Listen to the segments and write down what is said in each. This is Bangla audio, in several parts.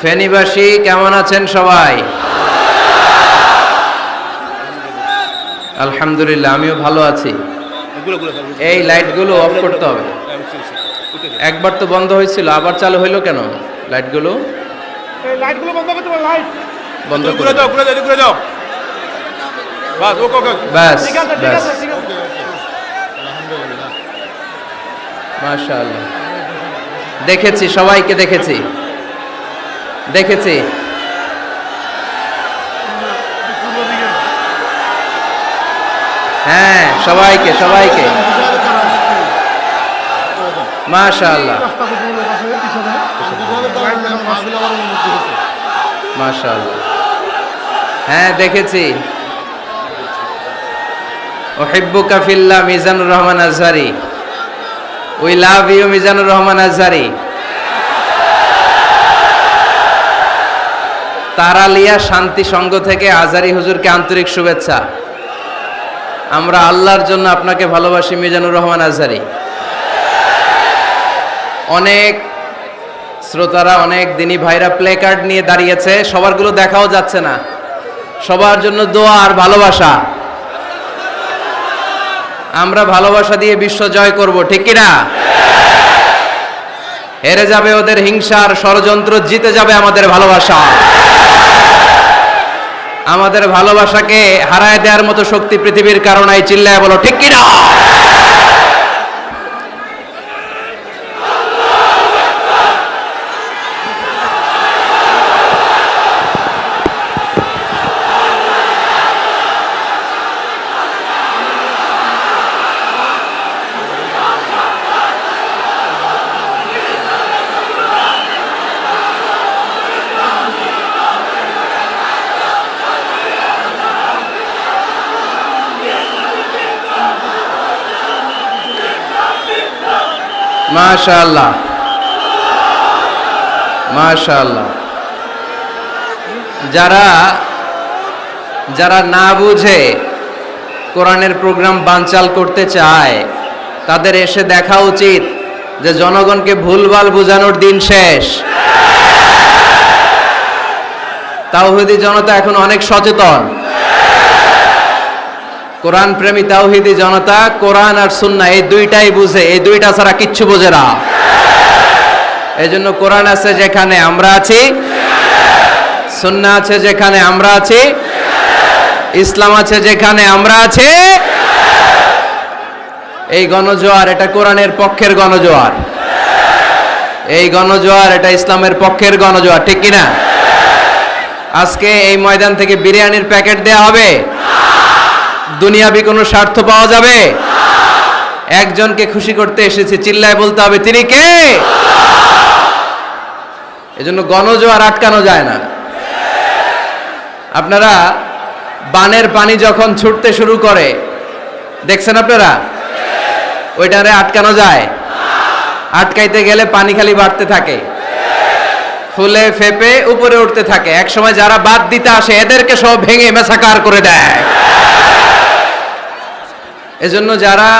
ফেনীবাসী কেমন আছেন সবাই? আলহামদুলিল্লাহ, আমিও ভালো আছি। এই লাইটগুলো অফ করতে হবে। একবার তো বন্ধ হয়েছিল, আবার চালু হইলো কেন? লাইটগুলো বন্ধ করতে হবে। লাইট বন্ধ করে দাও, করে দাও। বাস ওকে ওকে, বাস বাস। মাশাআল্লাহ, দেখেছি, সবাইকে দেখেছি। হ্যাঁ, সবাইকে মাশাআল্লাহ মাশাআল্লাহ। হ্যাঁ, দেখেছি। উহিব্বুকা ফিল্লাহ, Mizanur Rahman Azhari. We love you, Mizanur Rahman Azhari. তারালিয়া শান্তি সংঘ থেকে আজহারি হুজুরকে আন্তরিক শুভেচ্ছা। আমরা আল্লাহর জন্য আপনাকে ভালোবাসি মিজানুর রহমান আজহারি। অনেক শ্রোতারা, অনেক দিনী ভাইরা প্লে কার্ড নিয়ে দাঁড়িয়েছে, সবারগুলো দেখাও যাচ্ছে না। সবার জন্য দোয়া আর ভালোবাসা। আমরা ভালোবাসা দিয়ে বিশ্ব জয় করব, ঠিক কিনা? হেরে যাবে ওদের হিংসার ষড়যন্ত্র, জিতে যাবে আমাদের ভালোবাসা। আমাদের ভালোবাসাকে হারায় দেওয়ার মতো শক্তি পৃথিবীর কারণে, চিল্লায় বলো ঠিক কিনা? মাশাআল্লাহ মাশাআল্লাহ। যারা না বুঝে কোরআনের প্রোগ্রাম বানচাল করতে চায়, তাদের এসে দেখা উচিত যে জনগণকে ভুলভাল বোঝানোর দিন শেষ। তাওহীদি জনতা এখন অনেক সচেতন। কোরআন প্রেমী তাওহীদি জনতা কোরআন আর সুন্নাহ এই দুইটাই বুঝে, এই দুইটা ছাড়া কিচ্ছু বোঝে না। এই জন্য কোরআন আছে যেখানে আমরা আছি, সুন্নাহ আছে যেখানে আমরা আছি, ইসলাম আছে যেখানে আমরা আছি। এই গণজোয়ার, এটা কোরআনের পক্ষের গণজোয়ার। এই গণজোয়ার, এটা ইসলামের পক্ষের গণজোয়ার, ঠিক কিনা? আজকে এই ময়দান থেকে বিরিয়ানির প্যাকেট দেয়া হবে? দুনিয়াবি কোনো স্বার্থ পাওয়া যাবে? একজনকে খুশি করতে এসেছি, চিল্লায় বলতে হবে তিনি কে? এজন্য গণজোয়ার আটকানো যায় না। আপনারা বানের পানি যখন ছুটতে শুরু করে দেখছেন আপনারা? ওইটারে আটকানো যায়? আটকাইতে গেলে পানি খালি বাড়তে থাকে, ফুলে ফেপে উপরে উঠতে থাকে। একসময় যারা বাদ দিতে আসে এদেরকে সব ভেঙে মেসাকার করে দেয়। এজন্য যারা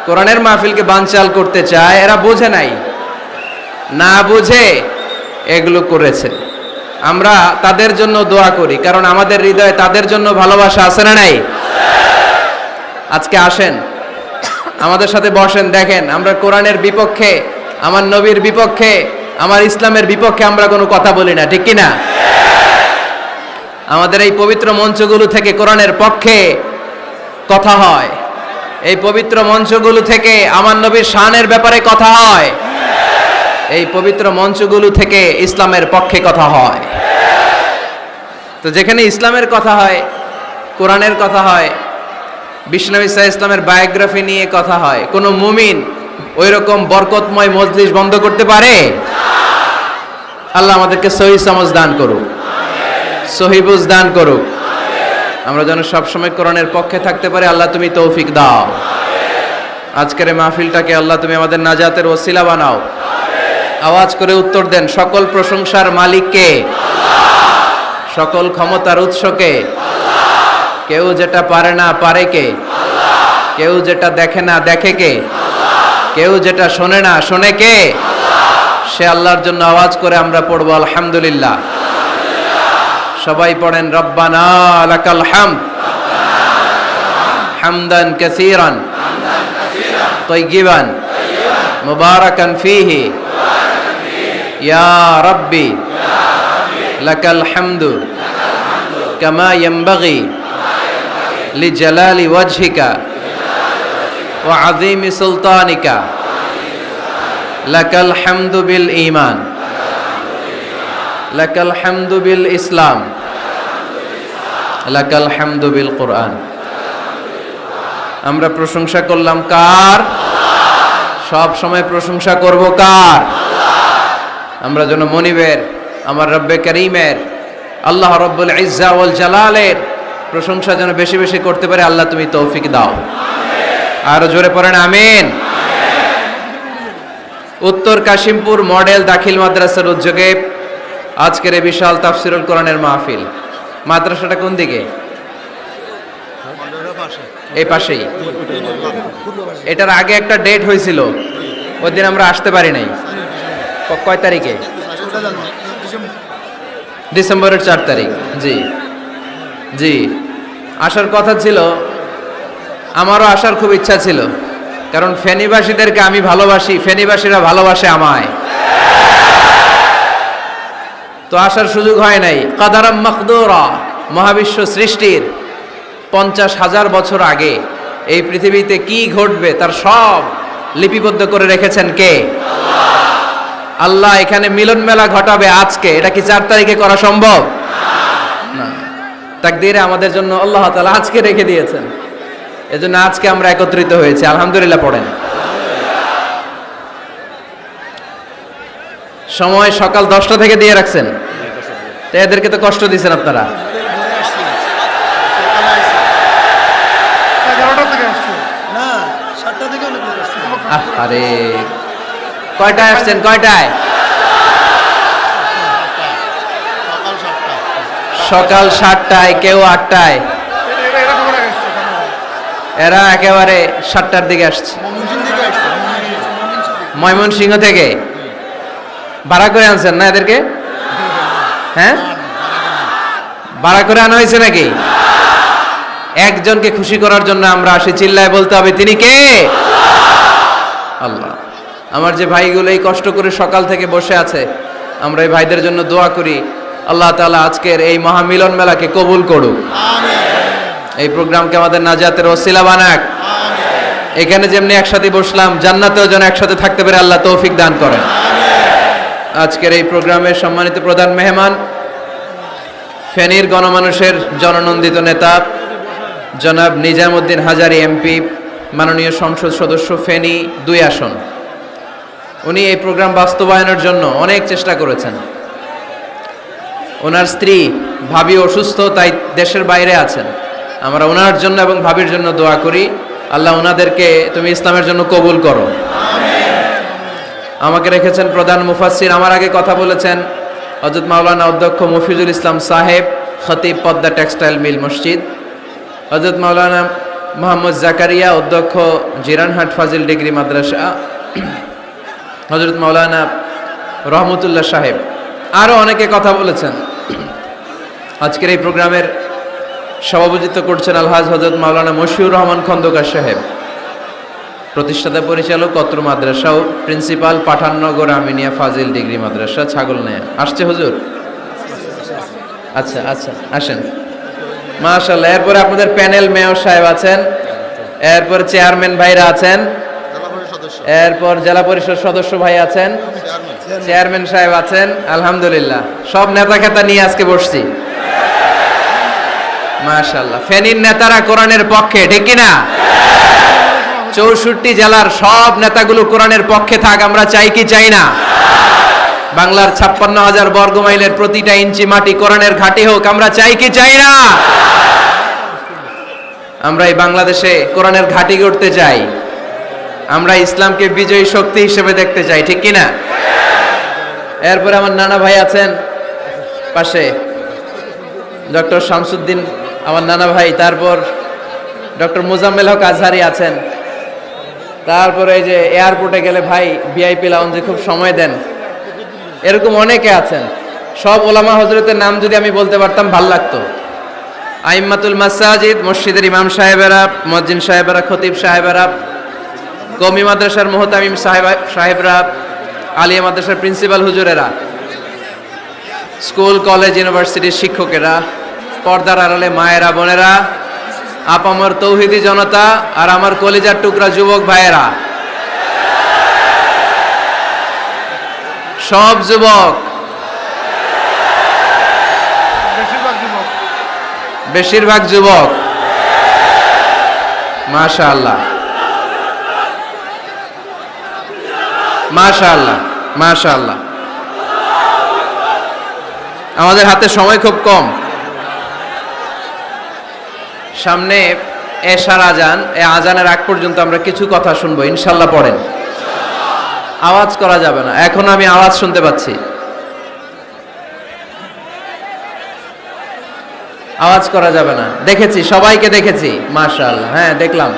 কোরআনের মাহফিলকে বানচাল করতে চায় এরা বোঝে নাই, না বুঝে এগুলো করেছে। আমরা তাদের জন্য দোয়া করি, কারণ আমাদের হৃদয়ে তাদের জন্য ভালোবাসা আছে না নাই? আজকে আসেন, আমাদের সাথে বসেন, দেখেন আমরা কোরআনের বিপক্ষে, আমার নবীর বিপক্ষে, আমার ইসলামের বিপক্ষে আমরা কোনো কথা বলি না, ঠিক কিনা? আমাদের এই পবিত্র মঞ্চগুলো থেকে কোরআনের পক্ষে কথা হয়। এই পবিত্র মঞ্চগুলো থেকে আমার নবীর শানের ব্যাপারে কথা হয়। এই পবিত্র মঞ্চগুলো থেকে ইসলামের পক্ষে কথা হয়। তো যেখানে ইসলামের কথা হয়, কোরআনের কথা হয়, বিশ্বনবী সাল্লাল্লাহু আলাইহি ইসলামের বায়োগ্রাফি নিয়ে কথা হয়, কোনো মুমিন ওই রকম বরকতময় মজলিস বন্ধ করতে পারে? আল্লাহ আমাদেরকে সহি সমঝ দান করুক, সহি বুঝ দান করুক। আমরা যেন সবসময় কোরআনের পক্ষে থাকতে পারি। আল্লাহ তুমি তৌফিক দাও। আজকের এই মাহফিলটাকে আল্লাহ তুমি আমাদের নাজাতের ওসিলা বানাও। আওয়াজ করে উত্তর দেন, সকল প্রশংসার মালিক কে? সকল ক্ষমতার উৎস কে? কেউ যেটা পারে না পারে কে? কেউ যেটা দেখে না দেখে কে? কেউ যেটা শোনে না শোনে কে? সে আল্লাহর জন্য আওয়াজ করে আমরা পড়ব আলহামদুলিল্লাহ। সবাই পড়েন রব্বানা লাকাল হামদ হামদান কাসীরান তাইয়িবান মুবারাকান ফীহি ইয়া রাব্বি লাকাল হামদু কামা ইয়ানবাগি লিজালালি ওয়াজহিকা ওয়া আযীমি সুলতানিকা লাকাল হামদু বিল ঈমান লাকাল হামদু বিল ইসলাম লাকাল হামদু বিল কুরআন। আমরা প্রশংসা করলাম কার? সব সময় প্রশংসা করব কার? আমরা যেন মনিবের, আমার রব্বে করিমের, আল্লাহ রব্বুল ইজ্জা ওয়াল জালালের প্রশংসা যেন বেশি বেশি করতে পারে। আল্লাহ তুমি তৌফিক দাও। আর জোরে পড়েন আমিন। উত্তর কাশিমপুর মডেল দাখিল মাদ্রাসার উদ্যোগে আজকের এই বিশাল তাফসিরুল কোরআনের মাহফিল। মাদ্রাসাটা কোন দিকে? এই পাশেই। এটার আগে একটা ডেট হয়েছিল, ওই দিন আমরা আসতে পারি নাই। কয় তারিখে? ডিসেম্বরের 4 তারিখ। জি জি, আসার কথা ছিল, আমারও আসার খুব ইচ্ছা ছিল, কারণ ফেনীবাসীদেরকে আমি ভালোবাসি, ফেনীবাসীরা ভালোবাসে আমায়। তো আসার সুযোগ হয় নাই। কাদারাম মাকদুরা, মহাবিশ্ব সৃষ্টির 50,000 বছর আগে এই পৃথিবীতে কি ঘটবে তার সব লিপিবদ্ধ করে রেখেছেন কে? আল্লাহ। এখানে মিলন মেলা ঘটাবে আজকে, এটা কি 4 তারিখে করা সম্ভব না? তাকদীরে আমাদের জন্য আল্লাহ তাআলা আজকে রেখে দিয়েছেন, এজন্য আজকে আমরা একত্রিত হয়েছি। আলহামদুলিল্লাহ পড়েন। সময় সকাল 10টা থেকে দিয়ে রাখছেন, তো এদেরকে তো কষ্ট দিয়েছেন আপনারা। আরে কয়টায় আসছেন? কয়টায়? সকাল 7টায়, কেউ 8টায়, এরা একেবারে 7টার দিকে আসছে। ময়মনসিংহ থেকে ভাড়া করে আনছেন না এদেরকে? হ্যাঁ, ভাড়া করে আনা হয়েছে নাকি? একজনকে খুশি করার জন্য আমরা আসি, চিল্লায় বলতে হবে তিনি কে? আল্লাহ। আমার যে ভাইগুলো এই কষ্ট করে সকাল থেকে বসে আছে, আমরা এই ভাইদের জন্য দোয়া করি, আল্লাহ তাআলা আজকের এই মহামিলন মেলাকে কবুল করুক, এই প্রোগ্রামকে আমাদের নাজাতের ওসিলা বানাক। এখানে যেমনি একসাথে বসলাম, জান্নাতেও যেন একসাথে থাকতে পারে, আল্লাহ তৌফিক দান করেন। আজকের এই প্রোগ্রামের সম্মানিত প্রধান মেহমান, ফেনীর গণমানুষের জননন্দিত নেতা জনাব নিজামউদ্দিন হাজারী এমপি, মাননীয় সংসদ সদস্য ফেনী 2 আসন। উনি এই প্রোগ্রাম বাস্তবায়নের জন্য অনেক চেষ্টা করেছেন। ওনার স্ত্রী ভাবি অসুস্থ, তাই দেশের বাইরে আছেন। আমরা ওনার জন্য এবং ভাবির জন্য দোয়া করি, আল্লাহ ওনাদেরকে তুমি ইসলামের জন্য কবুল করো। আমাকে রেখেছেন প্রধান মুফাসসির। আমার আগে কথা বলেছেন হযরত মাওলানা অধ্যক্ষ মফিজুল ইসলাম সাহেব, খতিব পদ্মা টেক্সটাইল মিল মসজিদ, হযরত মাওলানা মোহাম্মদ জাকারিয়া, অধ্যক্ষ জিরানহাট ফাজিল ডিগ্রি মাদ্রাসা, হযরত মাওলানা রহমতুল্লাহ সাহেব, আরও অনেকে কথা বলেছেন। আজকের এই প্রোগ্রামের সভাপতিত্ব করছেন আলহাজ হযরত মাওলানা মশিউর রহমান খন্দকার সাহেব, প্রতিষ্ঠাতা পরিচালক কত্র মাদ্রাসা ও প্রিন্সিপাল পাঠাননগর আমিনিয়া ফাজিল ডিগ্রি মাদ্রাসা ছাগলনাইয়া। আসছে হুজুর? আচ্ছা আচ্ছা, আসেন। মাশাআল্লাহ। এরপরে আপনাদের প্যানেল মেয়র সাহেব আছেন, এরপর চেয়ারম্যান ভাইরা আছেন, এরপর জেলা পরিষদ সদস্য ভাই আছেন, চেয়ারম্যান সাহেব আছেন। আলহামদুলিল্লাহ, সব নেতা খেতা নিয়ে আজকে বসছি। মাশাআল্লাহ। ফেনীর নেতারা কোরআনের পক্ষে, ঠিক কিনা? 64 জেলার সব নেতাগুলো কোরআনের পক্ষে থাক, আমরা চাই কি চাই না? বাংলার 56,000 বর্গ মাইলের প্রতিটা ইঞ্চি মাটি কোরআনের ঘাঁটি হোক, আমরা চাই কি চাই না? আমরা এই বাংলাদেশে কোরআনের ঘাঁটি গড়তে চাই, আমরা ইসলামকে বিজয়ী শক্তি হিসেবে দেখতে চাই, ঠিক কিনা? এরপরে আমার নানা ভাই আছেন পাশে, ডক্টর শামসুদ্দিন আমার নানা ভাই, তারপর ডক্টর মোজাম্মেল হক আজহারি আছেন, তারপরে এই যে এয়ারপোর্টে গেলে ভাই ভিআইপি লাউঞ্জে খুব সময় দেন, এরকম অনেকে আছেন। সব ওলামা হজরতের নাম যদি আমি বলতে পারতাম ভাল লাগতো। আইম্মাতুল মাসাজিদ, মসজিদের ইমাম সাহেবেরা, মুয়াজ্জিন সাহেবেরা, খতিব সাহেবেরা, কওমি মাদ্রাসার মুহতামিম সাহেবরা, আলিয়া মাদ্রাসার প্রিন্সিপাল হুজুরেরা, স্কুল কলেজ ইউনিভার্সিটির শিক্ষকেরা, পর্দার আড়ালে মায়েরা বোনেরা, আপামর তৌহিদি জনতা, আর আমার কলিজার টুকরা যুবক ভাইয়েরা, সব যুবক, বেশিরভাগ যুবক, মাশাআল্লাহ মাশাআল্লাহ মাশাআল্লাহ। আমাদের হাতে সময় খুব কম। সামনে এশার আজান, এই আজানের আগ পর্যন্ত আমরা কিছু কথা শুনবো ইনশাল্লাহ। পড়েন, আওয়াজ করা যাবে না, এখন আমি আওয়াজ শুনতে পাচ্ছি, আওয়াজ করা যাবে না। দেখেছি, সবাইকে দেখেছি, মাশাআল্লাহ। হ্যাঁ দেখলাম,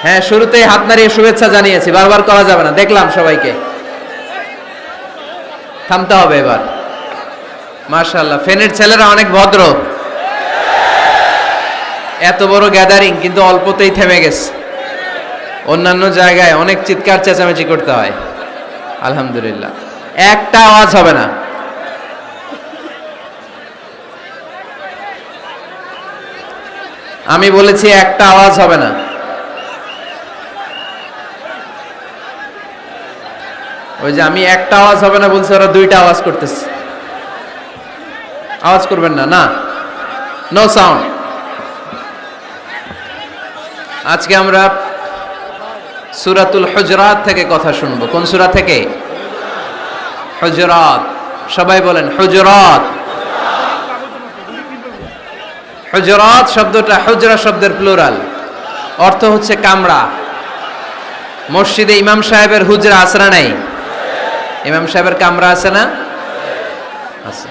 হ্যাঁ শুরুতেই হাত নাড়িয়ে শুভেচ্ছা জানিয়েছি, বারবার করা যাবে না, দেখলাম সবাইকে। থামতে হবে এবার। মাশাআল্লাহ, ফেনের ছেলেরা অনেক ভদ্র। এত বড় গ্যাদারিং কিন্তু অল্পতেই থেমে গেছে। অন্যান্য জায়গায় অনেক চিৎকার চেঁচামেচি করতে হয়, আলহামদুলিল্লাহ একটা আওয়াজ হবে না। আমি বলেছি একটা আওয়াজ হবে না। ওই যে আমি একটা আওয়াজ হবে না বলছি, ওরা দুইটা আওয়াজ করতেছে। আওয়াজ করবেন না, না, নো সাউন্ড। আজকে আমরা সূরাতুল হুজরাত থেকে কথা শুনবো। কোন সূরা থেকে? হুজরাত। সবাই বলেন হুজরাত। হুজরাত শব্দটা হুজরা শব্দের প্লুরাল, অর্থ হচ্ছে কামরা। মসজিদে ইমাম সাহেবের হুজরা আছে না নাই? ইমাম সাহেবের কামরা আছে না? আছে।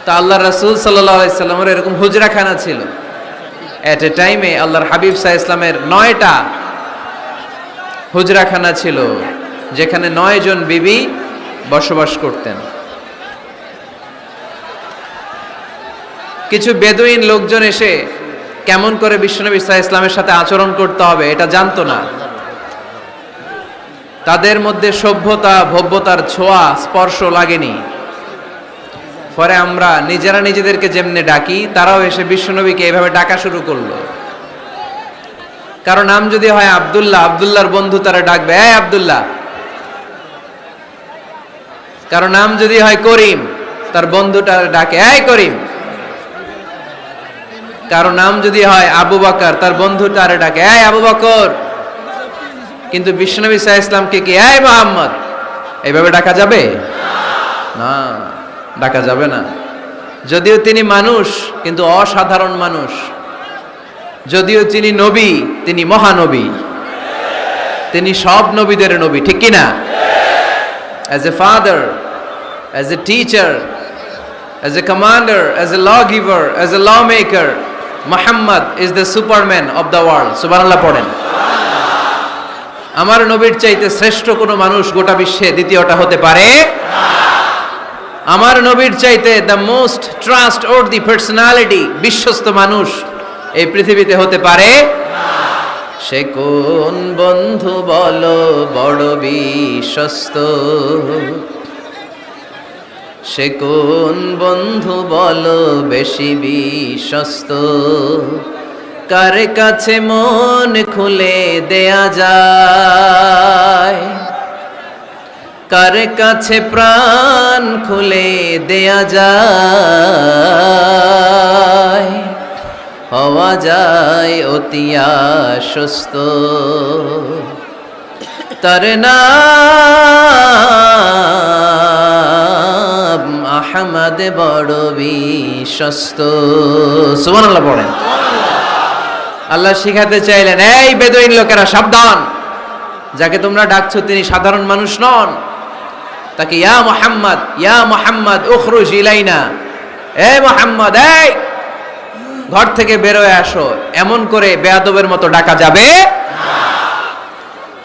তো আল্লাহ রাসূল সাল্লাল্লাহু আলাইহি সাল্লামের এরকম হুজরাখানা ছিল। এট এ টাইমে আল্লাহর হাবিব সাল্লাল্লাহু আলাইহি সাল্লামের 9টা হুজরাখানা ছিল, যেখানে 9 জন বিবি বসবাস করতেন। কিছু বেদুইন লোকজন এসে কেমন করে বিশ্বনবী সাল্লাল্লাহু আলাইহি ইসলামের সাথে আচরণ করতে হবে এটা জানতো না। তাদের মধ্যে সভ্যতা ভব্যতার ছোঁয়া স্পর্শ লাগেনি। পরে আমরা নিজেরা নিজেদেরকে যেমনে ডাকি, তারাও এসে বিশ্বনবীকে এইভাবে ডাকা শুরু করলো। কারো নাম যদি হয় আব্দুল্লাহ, আব্দুল্লাহর বন্ধু তারা ডাকবে এই আব্দুল্লাহ। কারো নাম যদি হয় করিম, তার বন্ধুটা ডাকে এই করিম। কারো নাম যদি হয় আবু বকর, তার বন্ধুটা ডাকে এই আবু বকর। কিন্তু বিশ্বনবী সাল্লাল্লাহু আলাইহি ইসলামকে কি এই মুহাম্মদ এইভাবে ডাকা যাবে? না, ডাকা যাবে না। যদিও তিনি মানুষ, কিন্তু অসাধারণ মানুষ। যদিও তিনি নবী, তিনি মহানবী, তিনি সব নবীদের নবী, ঠিক কি না? As a father, as a teacher, as a commander, as a law giver, as a law maker, Muhammad is the superman of the world. সুবহানাল্লাহ পড়েন। আমার নবীর চাইতে শ্রেষ্ঠ কোনো মানুষ গোটা বিশ্বে দ্বিতীয়টা হতে পারে না। আমার নবীর চাইতে the most trust worthy personality, বিশ্বস্ত মানুষ এই পৃথিবীতে হতে পারে না। সে কোন বন্ধু বলো বড় বিশ্বস্ত, সে কোন বন্ধু বলো বেশি বিশ্বস্ত, কার কাছে মন খুলে দেয়া যায়, কার কাছে প্রাণ খুলে দেয়া যায়, হওয়া যায় অতি আশ্বস্ত, তার নাম আহমদ বড় বিশ্বস্ত। সুবহানাল্লাহ পড়েন। আল্লাহ শিখাতে চাইলেন, এই বেদুইন লোকেরা সাবধান, যাকে তোমরা ডাকছো তিনি সাধারণ মানুষ নন। তাকে ইয়া মুহাম্মদ উখরুজ ইলাইনা, এ মুহাম্মদ এই ঘর থেকে বের হয়ে আসো, এমন করে বেয়াদবের মতো ডাকা যাবে না।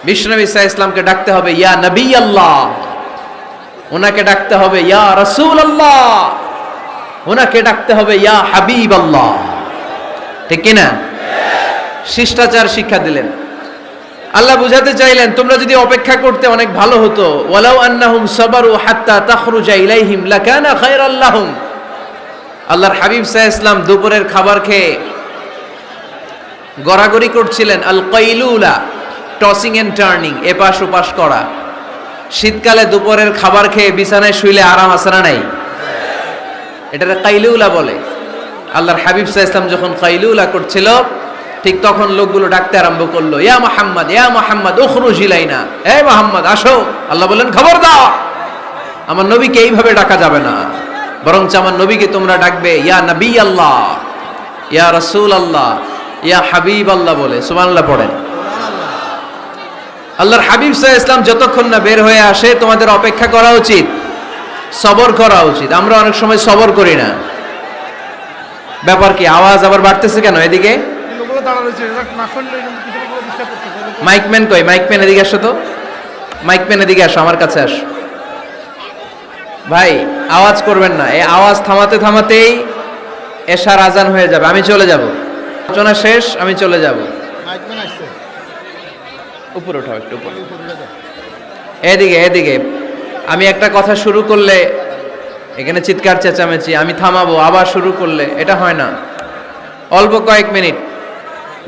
বিশ্বনবী সাল্লাল্লাহু আলাইহি ইসলামকে ডাকতে হবে ইয়া নবী আল্লাহ, ওনাকে ডাকতে হবে ইয়া রাসূলুল্লাহ, ওনাকে ডাকতে হবে ইয়া হাবিবাল্লাহ, ঠিক কিনা? শিষ্টাচার শিক্ষা দিলেন। আল্লাহ বুঝাতে চাইলেন তোমরা যদি অপেক্ষা করতে অনেক ভালো হতো। ওয়ালাউ আন্নাহুম সাবারু হাত্তা তাখরুজা ইলাইহিম লাকানা খায়রাল লাহুম। আল্লাহর হাবিব সাল্লাল্লাহু আলাইহি ওয়াসাল্লাম দুপুরের খাবার খেয়ে গড়াগড়ি করছিলেন। আল কাইলুলা, টসিং এন্ড টার্নিং, এপাশ ওপাশ করা। শীতকালে দুপুরের খাবার খেয়ে বিছানায় শুইলে আরাম আছে না নাই? এটাকে কাইলুলা বলে। আল্লাহর হাবিব সাল্লাল্লাহু আলাইহি ওয়াসাল্লাম যখন কাইলুলা করছিল, ঠিক তখন লোকগুলো ডাকতে আরম্ভ করলো, ইয়া মুহাম্মদ, ইয়া মুহাম্মদ উখরুজ ইলাইনা, হে মুহাম্মদ আসো। আল্লাহ বললেন খবর দাও, আমার নবীকে এইভাবে ডাকা যাবে না, বরঞ্চ আমার নবীকে তোমরা ডাকবে ইয়া নবী আল্লাহ, ইয়া রাসূল আল্লাহ, ইয়া হাবিব আল্লাহ বলে। সুবহানাল্লাহ পড়েন। আল্লাহর হাবিব সাল্লাল্লাহু আলাইহি ওয়াসাল্লাম যতক্ষণ না বের হয়ে আসে তোমাদের অপেক্ষা করা উচিত, সবর করা উচিত। আমরা অনেক সময় সবর করি না। ব্যাপার কি? আওয়াজ আবার বাড়তেছে কেন? এদিকে মাইকম্যান কই? মাইকম্যান এদিকে আসো তো, মাইকম্যান এদিকে আসো, আমার কাছে আসো। ভাই আওয়াজ করবেন না, এই আওয়াজ থামাতে থামাতেই এশার আজান হয়ে যাবে, আমি চলে যাব। আলোচনা শেষ, আমি চলে যাব। উপরে উঠাও, একটু উপরে, এদিকে এদিকে। আমি একটা কথা শুরু করলে এখানে চিৎকার চেঁচামেচি, আমি থামাবো, আবার শুরু করলে এটা হয় না। অল্প কয়েক মিনিট,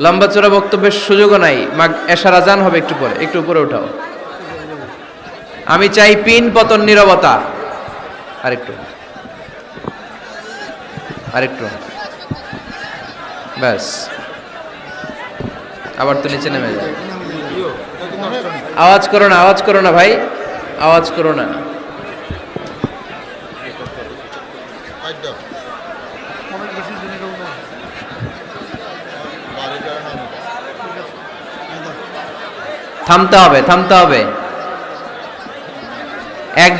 লম্বা চড়া বক্তব্যের সুযোগও নাই। এশার আজান হবে একটু পরে, একটু উপরে উঠাও। আমি চাই পিন পতন নীরবতা। আরেকটু, আরেকটু, ব্যাস। আবার তো নিচে নেমে যায়। আওয়াজ করো না, আওয়াজ করো না ভাই, আওয়াজ করো না। থামতে হবে, থামতে হবে। এক